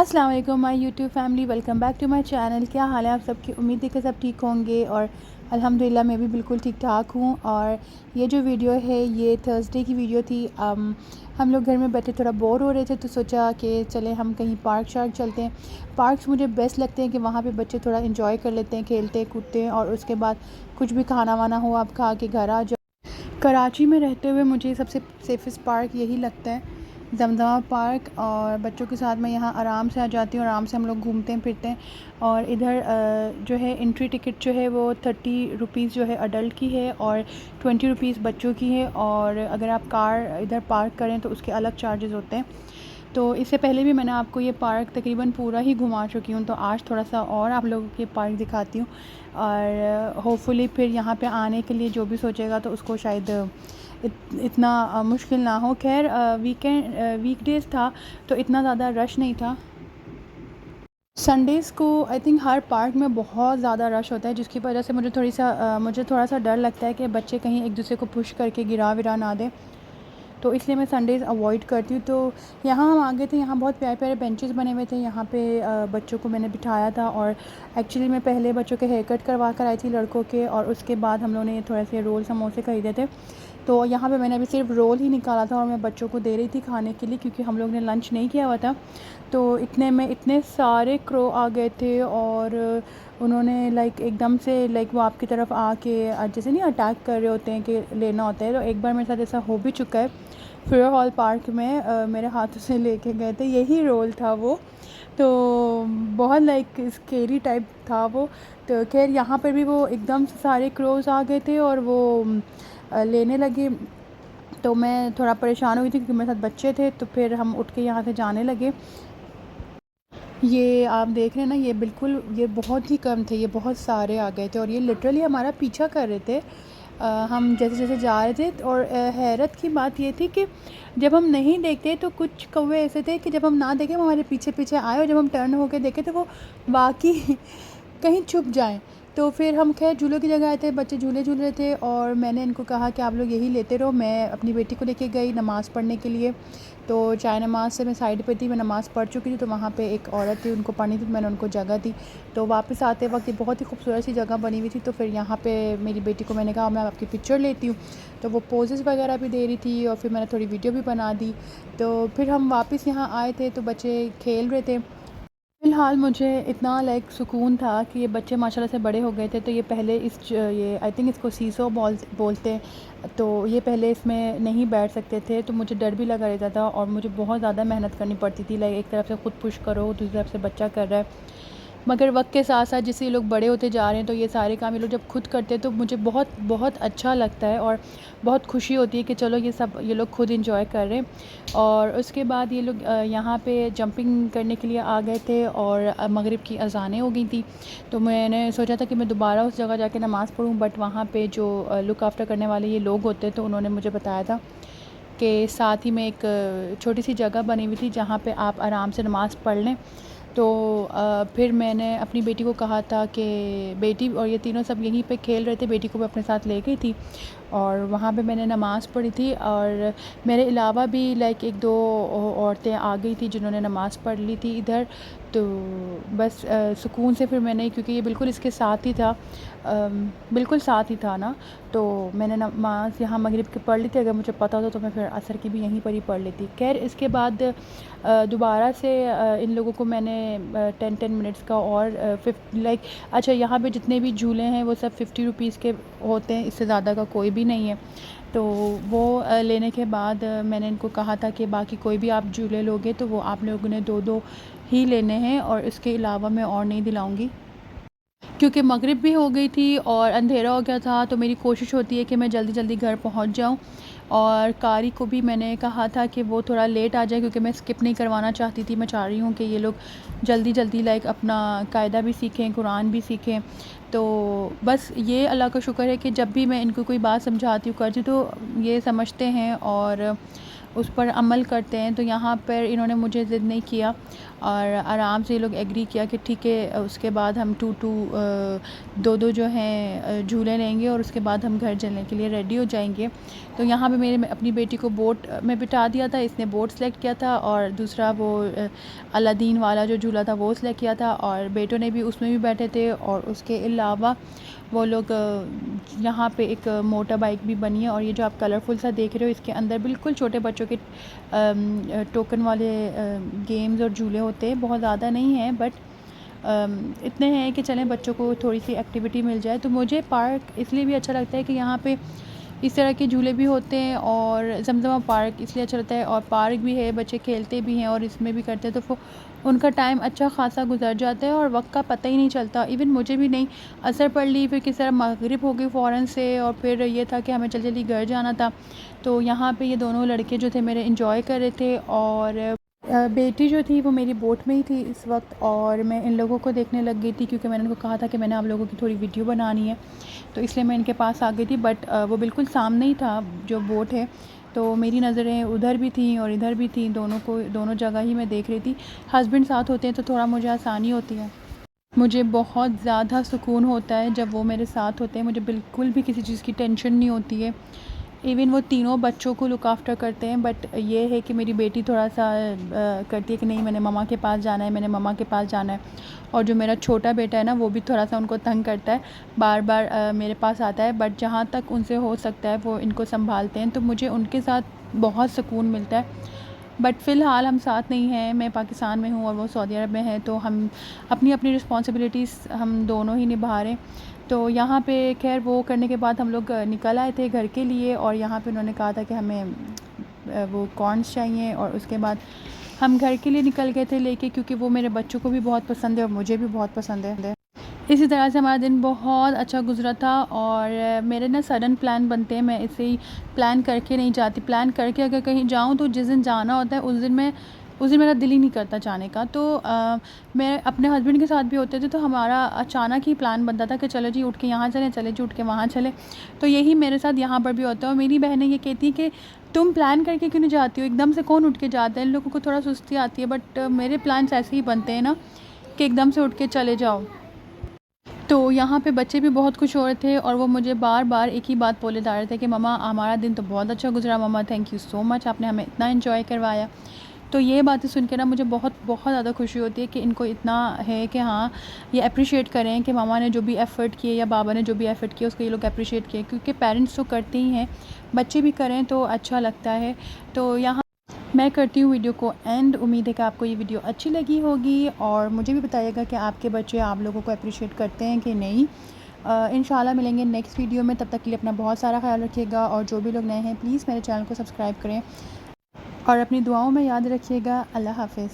अस्सलाम वालेकुम my YouTube family, welcome back to my channel. क्या हाल है आप सबकी? उम्मीद है कि सब ठीक होंगे और अल्हम्दुलिल्लाह मैं भी बिल्कुल ठीक ठाक हूँ। और ये जो वीडियो है ये थर्सडे की वीडियो थी। हम लोग घर में बैठे थोड़ा बोर हो रहे थे तो सोचा कि चले हम कहीं पार्क शार्क चलते हैं। पार्क्स मुझे बेस्ट लगते हैं कि वहाँ पे बच्चे थोड़ा इंजॉय कर लेते हैं, खेलते कूदते हैं और उसके बाद कुछ भी खाना वाना हो आप खा के घर आ जाओ। कराची में रहते हुए मुझे सबसे सेफ़ेस्ट पार्क यही लगता है, दमदमा पार्क। और बच्चों के साथ मैं यहाँ आराम से आ जाती हूँ, आराम से हम लोग घूमते हैं फिरते हैं। और इधर जो है एंट्री टिकट जो है वो 30 रुपीज़ जो है अडल्ट की है और 20 रुपीज़ बच्चों की है। और अगर आप कार इधर पार्क करें तो उसके अलग चार्जेस होते हैं। तो इससे पहले भी मैंने आपको ये पार्क तकरीबन पूरा ही घुमा चुकी हूँ, तो आज थोड़ा सा और आप लोगों के पार्क दिखाती हूँ। और होपफुली फिर यहाँ पे आने के लिए जो भी सोचेगा तो उसको शायद इतना मुश्किल ना हो। खैर वीकडेज़ था तो इतना ज़्यादा रश नहीं था। संडेज़ को आई थिंक हर पार्क में बहुत ज़्यादा रश होता है, जिसकी वजह से मुझे थोड़ा सा डर लगता है कि बच्चे कहीं एक दूसरे को पुश करके गिरा विरा ना दें। तो इसलिए मैं संडेज़ अवॉइड करती हूँ। तो यहाँ हम आ गए थे, यहाँ बहुत प्यारे प्यारे बेंचेस बने हुए थे। यहाँ पे बच्चों को मैंने बिठाया था और एक्चुअली मैं पहले बच्चों के हेयर कट करवा कर आई थी लड़कों के, और उसके बाद हम लोगों ने थोड़े से रोल समोसे ख़रीदे थे। तो यहाँ पे मैंने अभी सिर्फ रोल ही निकाला था और मैं बच्चों को दे रही थी खाने के लिए, क्योंकि हम लोग ने लंच नहीं किया हुआ था। तो इतने में इतने सारे क्रो आ गए थे और उन्होंने लाइक एकदम से लाइक वो आपकी तरफ आके जैसे नहीं अटैक कर रहे होते हैं कि लेना होता है। तो एक बार मेरे साथ ऐसा हो भी चुका है। फ्यूर हॉल पार्क में मेरे हाथों से लेके गए थे, यही रोल था वो। तो बहुत लाइक स्केरी टाइप था वो। तो खैर यहाँ पर भी वो एकदम से सारे क्रोज आ गए थे और वो लेने लगे। तो मैं थोड़ा परेशान हुई थी क्योंकि मेरे साथ बच्चे थे। तो फिर हम उठ के यहाँ से जाने लगे। ये आप देख रहे हैं ना, ये बहुत ही कम थे, ये बहुत सारे आ गए थे और ये लिटरली हमारा पीछा कर रहे थे। हम जैसे जैसे जा रहे थे। और हैरत की बात ये थी कि जब हम नहीं देखते तो कुछ कौवे ऐसे थे कि जब हम ना देखें वो हमारे पीछे पीछे आए, और जब हम टर्न होके देखे तो वो बाकी कहीं छुप जाएँ। तो फिर हम खैर झूलों की जगह आए थे, बच्चे झूले झूल रहे थे और मैंने इनको कहा कि आप लोग यही लेते रहो। मैं अपनी बेटी को लेके गई नमाज़ पढ़ने के लिए। तो चाय नमाज़ से मैं साइड पे थी, मैं नमाज़ पढ़ चुकी थी। तो वहाँ पे एक औरत थी, उनको पढ़नी थी, तो मैंने उनको जगह दी। तो वापस आते वक्त ये बहुत ही खूबसूरत सी जगह बनी हुई थी। तो फिर यहाँ पे मेरी बेटी को मैंने कहा मैं आपकी पिक्चर लेती हूँ। तो वो पोजेस वगैरह भी दे रही थी और फिर मैंने थोड़ी वीडियो भी बना दी। तो फिर हम वापस यहाँ आए थे तो बच्चे खेल रहे थे। फ़िलहाल मुझे इतना लाइक सुकून था कि ये बच्चे माशाल्लाह से बड़े हो गए थे। तो ये पहले ये आई थिंक इसको सीसो बॉल बोलते हैं। तो ये पहले इसमें नहीं बैठ सकते थे, तो मुझे डर भी लगा रहता था और मुझे बहुत ज़्यादा मेहनत करनी पड़ती थी। लाइक एक तरफ से ख़ुद पुश करो, दूसरी तरफ से बच्चा कर रहा है। मगर वक्त के साथ साथ जैसे ये लोग बड़े होते जा रहे हैं तो ये सारे काम ये लोग जब खुद करते हैं तो मुझे बहुत बहुत अच्छा लगता है और बहुत खुशी होती है कि चलो ये लोग खुद इंजॉय कर रहे हैं। और उसके बाद ये लोग यहाँ पे जंपिंग करने के लिए आ गए थे और मगरिब की अज़ानें हो गई थी। तो मैंने सोचा था कि मैं दोबारा उस जगह जाके नमाज़ पढ़ूँ, बट वहाँ पे जो लुक आफ्टर करने वाले ये लोग होते हैं तो उन्होंने मुझे बताया था कि साथ ही में एक छोटी सी जगह बनी हुई थी जहाँ पे आप आराम से नमाज़ पढ़ लें। तो फिर मैंने अपनी बेटी को कहा था कि बेटी, और ये तीनों सब यहीं पे खेल रहे थे, बेटी को मैं अपने साथ ले गई थी और वहाँ पे मैंने नमाज़ पढ़ी थी। और मेरे अलावा भी लाइक एक दो औरतें आ गई थी जिन्होंने नमाज़ पढ़ ली थी इधर। तो बस सुकून से फिर मैंने, क्योंकि ये बिल्कुल इसके साथ ही था, बिल्कुल साथ ही था ना, तो मैंने नमाज़ यहाँ मगरिब की पढ़ ली थी। अगर मुझे पता होता तो मैं फिर असर की भी यहीं पर ही पढ़ लेती। खैर इसके बाद दोबारा से इन लोगों को मैंने 10 मिनट्स का और लाइक अच्छा, यहाँ पे जितने भी झूले हैं वो सब 50 रुपीज़ के होते हैं, इससे ज़्यादा का कोई भी नहीं है। तो वो लेने के बाद मैंने इनको कहा था कि बाकी कोई भी आप झूले लोगे तो वो आप लोगों ने दो दो ही लेने हैं और इसके अलावा मैं और नहीं दिलाऊँगी, क्योंकि मगरिब भी हो गई थी और अंधेरा हो गया था। तो मेरी कोशिश होती है कि मैं जल्दी जल्दी घर पहुंच जाऊं। और कारी को भी मैंने कहा था कि वो थोड़ा लेट आ जाए, क्योंकि मैं स्किप नहीं करवाना चाहती थी। मैं चाह रही हूँ कि ये लोग जल्दी जल्दी लाइक अपना कायदा भी सीखें, कुरान भी सीखें। तो बस ये अल्लाह का शुक्र है कि जब भी मैं इनको कोई बात समझाती हूँ करती हूँ तो ये समझते हैं और उस पर अमल करते हैं। तो यहाँ पर इन्होंने मुझे ज़िद नहीं किया और आराम से ये लोग एग्री किया कि ठीक है, उसके बाद हम दो जो हैं झूले लेंगे और उसके बाद हम घर चलने के लिए रेडी हो जाएंगे। तो यहाँ पे मेरे अपनी बेटी को बोट में बिठा दिया था, इसने बोट सेलेक्ट किया था और दूसरा वो अलादीन वाला जो झूला था वो सेलेक्ट किया था, और बेटों ने भी उसमें भी बैठे थे। और उसके अलावा वो लोग यहाँ पे एक मोटर बाइक भी बनी है, और ये जो आप कलरफुल सा देख रहे हो इसके अंदर बिल्कुल छोटे बच्चों के टोकन वाले गेम्स और झूले होते हैं। बहुत ज़्यादा नहीं है बट इतने हैं कि चलें बच्चों को थोड़ी सी एक्टिविटी मिल जाए। तो मुझे पार्क इसलिए भी अच्छा लगता है कि यहाँ पे इस तरह के झूले भी होते हैं, और जमजमा पार्क इसलिए अच्छा लगता है, और पार्क भी है, बच्चे खेलते भी हैं और इसमें भी करते हैं, तो उनका टाइम अच्छा खासा गुजर जाता है और वक्त का पता ही नहीं चलता। इवन मुझे भी नहीं, असर पड़ ली, फिर किस तरह मगरिब हो गई फ़ौरन से, और फिर ये था कि हमें जल्दी जल्दी घर जाना था। तो यहाँ पे ये दोनों लड़के जो थे मेरे इंजॉय कर रहे थे, और बेटी जो थी वो मेरी बोट में ही थी इस वक्त, और मैं इन लोगों को देखने लग गई थी क्योंकि मैंने उनको कहा था कि मैंने आप लोगों की थोड़ी वीडियो बनानी है, तो इसलिए मैं इनके पास आ गई थी। बट वो बिल्कुल सामने ही था जो बोट है, तो मेरी नज़रें उधर भी थी और इधर भी थी, दोनों जगह ही मैं देख रही थी। हस्बैंड साथ होते हैं तो थोड़ा मुझे आसानी होती है। मुझे बहुत ज़्यादा सुकून होता है जब वो मेरे साथ होते हैं, मुझे बिल्कुल भी किसी चीज़ की टेंशन नहीं होती है। इवन वो तीनों बच्चों को लुक आफ्टर करते हैं, बट ये है कि मेरी बेटी थोड़ा सा करती है कि नहीं, मैंने मम्मा के पास जाना है, मैंने मम्मा के पास जाना है। और जो मेरा छोटा बेटा है ना, वो भी थोड़ा सा उनको तंग करता है, बार बार मेरे पास आता है, बट जहाँ तक उनसे हो सकता है वो इनको संभालते हैं, तो मुझे उनके साथ बहुत सुकून मिलता है। बट फ़िलहाल हम साथ नहीं हैं, मैं पाकिस्तान में हूँ और वो सऊदी अरब में है, तो हम अपनी अपनी रिस्पॉन्सिबिलिटीज़ हम दोनों ही निभा रहे हैं। तो यहाँ पे खैर वो करने के बाद हम लोग निकल आए थे घर के लिए, और यहाँ पे उन्होंने कहा था कि हमें वो कॉर्न्स चाहिए, और उसके बाद हम घर के लिए निकल गए थे लेके, क्योंकि वो मेरे बच्चों को भी बहुत पसंद है और मुझे भी बहुत पसंद है। इसी तरह से हमारा दिन बहुत अच्छा गुजरा था। और मेरे ना सडन प्लान बनते हैं, मैं ऐसे ही प्लान करके नहीं जाती, प्लान करके अगर कहीं जाऊँ तो जिस दिन जाना होता है उस दिन मेरा दिल ही नहीं करता जाने का। तो मैं अपने हस्बैंड के साथ भी होते थे, तो हमारा अचानक ही प्लान बनता था कि चलो जी उठ के यहाँ चलें, चले जी उठ के वहाँ चलें। तो यही मेरे साथ यहाँ पर भी होता है, और मेरी बहनें ये कहती हैं कि तुम प्लान करके क्यों नहीं जाती हो, एकदम से कौन उठ के जाता है, इन लोगों को थोड़ा सुस्ती आती है। बट मेरे प्लान्स ऐसे ही बनते हैं ना कि एकदम से उठ के चले जाओ। तो यहाँ पे बच्चे भी बहुत खुश हो रहे थे, और वो मुझे बार बार एक ही बात बोले जा रहे थे कि मम्मा हमारा दिन तो बहुत अच्छा गुजरा, मम्मा थैंक यू सो मच, आपने हमें इतना एंजॉय करवाया। तो ये बातें सुन के ना मुझे बहुत बहुत ज़्यादा खुशी होती है कि इनको इतना है कि हाँ, ये अप्रिशिएट करें कि मामा ने जो भी एफ़र्ट किए या बाबा ने जो भी एफ़र्ट किए उसको ये लोग अप्रिशिएट किए, क्योंकि पेरेंट्स तो करते ही हैं, बच्चे भी करें तो अच्छा लगता है। तो यहाँ मैं करती हूँ वीडियो को एंड। उम्मीद है कि आपको ये वीडियो अच्छी लगी होगी, और मुझे भी बताइएगा कि आपके बच्चे आप लोगों को अप्रिशिएट करते हैं कि नहीं। इंशाल्लाह मिलेंगे नेक्स्ट वीडियो में, तब तक के लिए अपना बहुत सारा ख्याल रखिएगा, और जो भी लोग नए हैं प्लीज़ मेरे चैनल को सब्सक्राइब करें, और अपनी दुआओं में याद रखिएगा। अल्लाह हाफ़िज़।